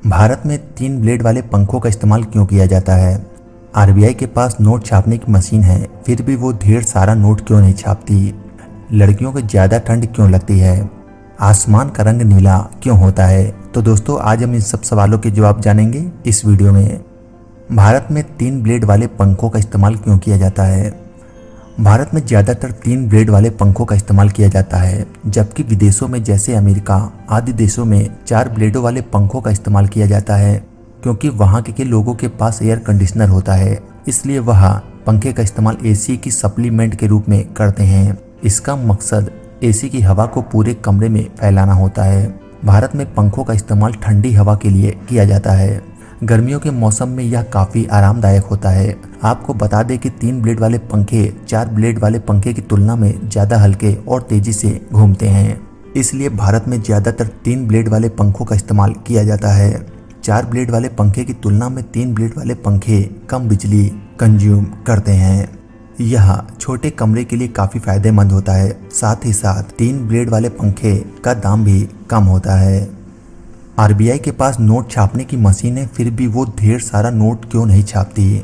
भारत में 3 ब्लेड वाले पंखों का इस्तेमाल क्यों किया जाता है? आरबीआई के पास नोट छापने की मशीन है, फिर भी वो ढेर सारा नोट क्यों नहीं छापती? लड़कियों को ज़्यादा ठंड क्यों लगती है? आसमान का रंग नीला क्यों होता है? तो दोस्तों, आज हम इन सब सवालों के जवाब जानेंगे इस वीडियो में। भारत में 3 ब्लेड वाले पंखों का इस्तेमाल क्यों किया जाता है? भारत में ज़्यादातर 3 ब्लेड वाले पंखों का इस्तेमाल किया जाता है, जबकि विदेशों में जैसे अमेरिका आदि देशों में 4 ब्लेडों वाले पंखों का इस्तेमाल किया जाता है, क्योंकि वहाँ के लोगों के पास एयर कंडीशनर होता है, इसलिए वह पंखे का इस्तेमाल एसी की सप्लीमेंट के रूप में करते हैं। इसका मकसद एसी की हवा को पूरे कमरे में फैलाना होता है। भारत में पंखों का इस्तेमाल ठंडी हवा के लिए किया जाता है। गर्मियों के मौसम में यह काफ़ी आरामदायक होता है। आपको बता दें कि 3 ब्लेड वाले पंखे 4 ब्लेड वाले पंखे की तुलना में ज़्यादा हल्के और तेज़ी से घूमते हैं, इसलिए भारत में ज़्यादातर 3 ब्लेड वाले पंखों का इस्तेमाल किया जाता है। 4 ब्लेड वाले पंखे की तुलना में 3 ब्लेड वाले पंखे कम बिजली कंज्यूम करते हैं। यह छोटे कमरे के लिए काफ़ी फायदेमंद होता है। साथ ही साथ 3 ब्लेड वाले पंखे का दाम भी कम होता है। आरबीआई के पास नोट छापने की मशीन है, फिर भी वो ढेर सारा नोट क्यों नहीं छापती?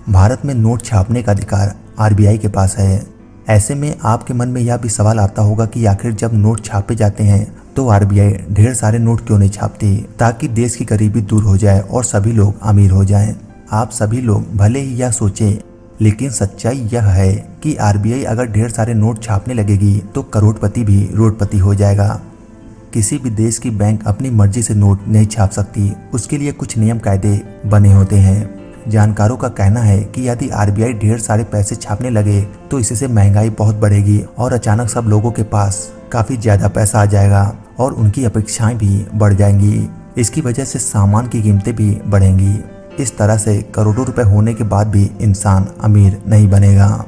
भारत में नोट छापने का अधिकार आरबीआई के पास है। ऐसे में आपके मन में यह भी सवाल आता होगा कि आखिर जब नोट छापे जाते हैं तो आरबीआई ढेर सारे नोट क्यों नहीं छापती, ताकि देश की गरीबी दूर हो जाए और सभी लोग अमीर हो जाएं। आप सभी लोग भले ही यह सोचें, लेकिन सच्चाई यह है कि आरबीआई अगर ढेर सारे नोट छापने लगेगी तो करोड़पति भी रोडपति हो जाएगा। किसी भी देश की बैंक अपनी मर्जी से नोट नहीं छाप सकती, उसके लिए कुछ नियम कायदे बने होते हैं। जानकारों का कहना है कि यदि आरबीआई ढेर सारे पैसे छापने लगे तो इससे महंगाई बहुत बढ़ेगी और अचानक सब लोगों के पास काफ़ी ज़्यादा पैसा आ जाएगा और उनकी अपेक्षाएं भी बढ़ जाएंगी। इसकी वजह से सामान की कीमतें भी बढ़ेंगी। इस तरह से करोड़ों रुपए होने के बाद भी इंसान अमीर नहीं बनेगा।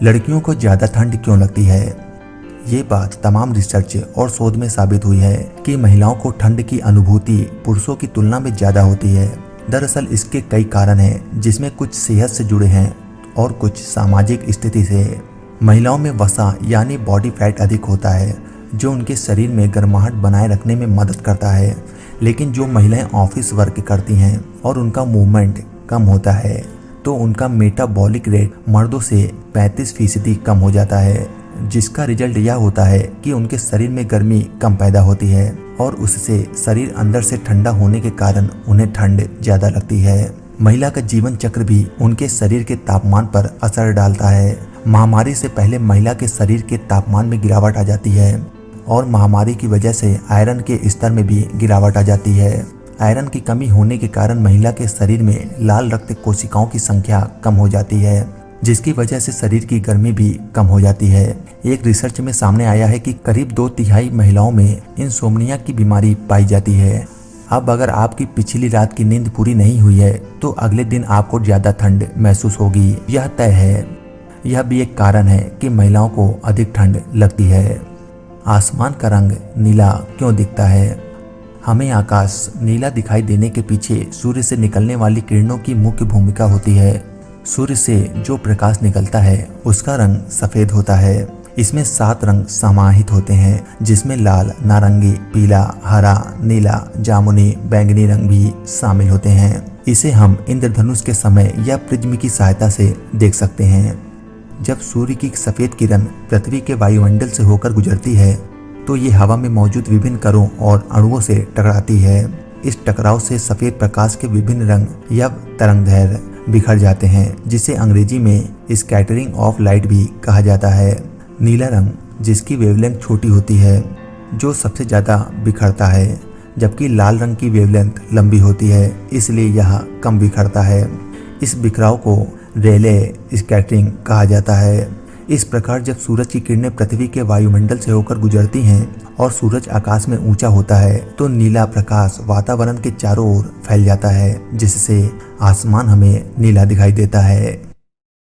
लड़कियों को ज़्यादा ठंड क्यों लगती है? ये बात तमाम रिसर्च और शोध में साबित हुई है कि महिलाओं को ठंड की अनुभूति पुरुषों की तुलना में ज़्यादा होती है। दरअसल इसके कई कारण हैं, जिसमें कुछ सेहत से जुड़े हैं और कुछ सामाजिक स्थिति से। महिलाओं में वसा यानी बॉडी फैट अधिक होता है, जो उनके शरीर में गर्माहट बनाए रखने में मदद करता है। लेकिन जो महिलाएं ऑफिस वर्क करती हैं और उनका मूवमेंट कम होता है, तो उनका मेटाबॉलिक रेट मर्दों से 35% कम हो जाता है, जिसका रिजल्ट यह होता है कि उनके शरीर में गर्मी कम पैदा होती है और उससे शरीर अंदर से ठंडा होने के कारण उन्हें ठंड ज़्यादा लगती है। महिला का जीवन चक्र भी उनके शरीर के तापमान पर असर डालता है। महामारी से पहले महिला के शरीर के तापमान में गिरावट आ जाती है और महामारी की वजह से आयरन के स्तर में भी गिरावट आ जाती है। आयरन की कमी होने के कारण महिला के शरीर में लाल रक्त कोशिकाओं की संख्या कम हो जाती है, जिसकी वजह से शरीर की गर्मी भी कम हो जाती है। एक रिसर्च में सामने आया है कि करीब 2/3 महिलाओं में इंसोम्निया की बीमारी पाई जाती है। अब अगर आपकी पिछली रात की नींद पूरी नहीं हुई है तो अगले दिन आपको ज़्यादा ठंड महसूस होगी, यह तय है। यह भी एक कारण है कि महिलाओं को अधिक ठंड लगती है। आसमान का रंग नीला क्यों दिखता है? हमें आकाश नीला दिखाई देने के पीछे सूर्य से निकलने वाली किरणों की मुख्य भूमिका होती है। सूर्य से जो प्रकाश निकलता है उसका रंग सफ़ेद होता है। इसमें 7 रंग समाहित होते हैं, जिसमें लाल, नारंगी, पीला, हरा, नीला, जामुनी, बैंगनी रंग भी शामिल होते हैं। इसे हम इंद्रधनुष के समय या प्रिज्म की सहायता से देख सकते हैं। जब सूर्य की सफ़ेद किरण पृथ्वी के वायुमंडल से होकर गुजरती है तो ये हवा में मौजूद विभिन्न कणों और अणुओं से टकराती है। इस टकराव से सफ़ेद प्रकाश के विभिन्न रंग या तरंगदैर्घ्य बिखर जाते हैं, जिसे अंग्रेजी में स्कैटरिंग ऑफ लाइट भी कहा जाता है। नीला रंग, जिसकी वेवलेंथ छोटी होती है, जो सबसे ज़्यादा बिखरता है, जबकि लाल रंग की वेवलेंथ लंबी होती है, इसलिए यह कम बिखरता है। इस बिखराव को रेले स्कैटरिंग कहा जाता है। इस प्रकार जब सूरज की किरणें पृथ्वी के वायुमंडल से होकर गुजरती हैं और सूरज आकाश में ऊंचा होता है तो नीला प्रकाश वातावरण के चारों ओर फैल जाता है, जिससे आसमान हमें नीला दिखाई देता है।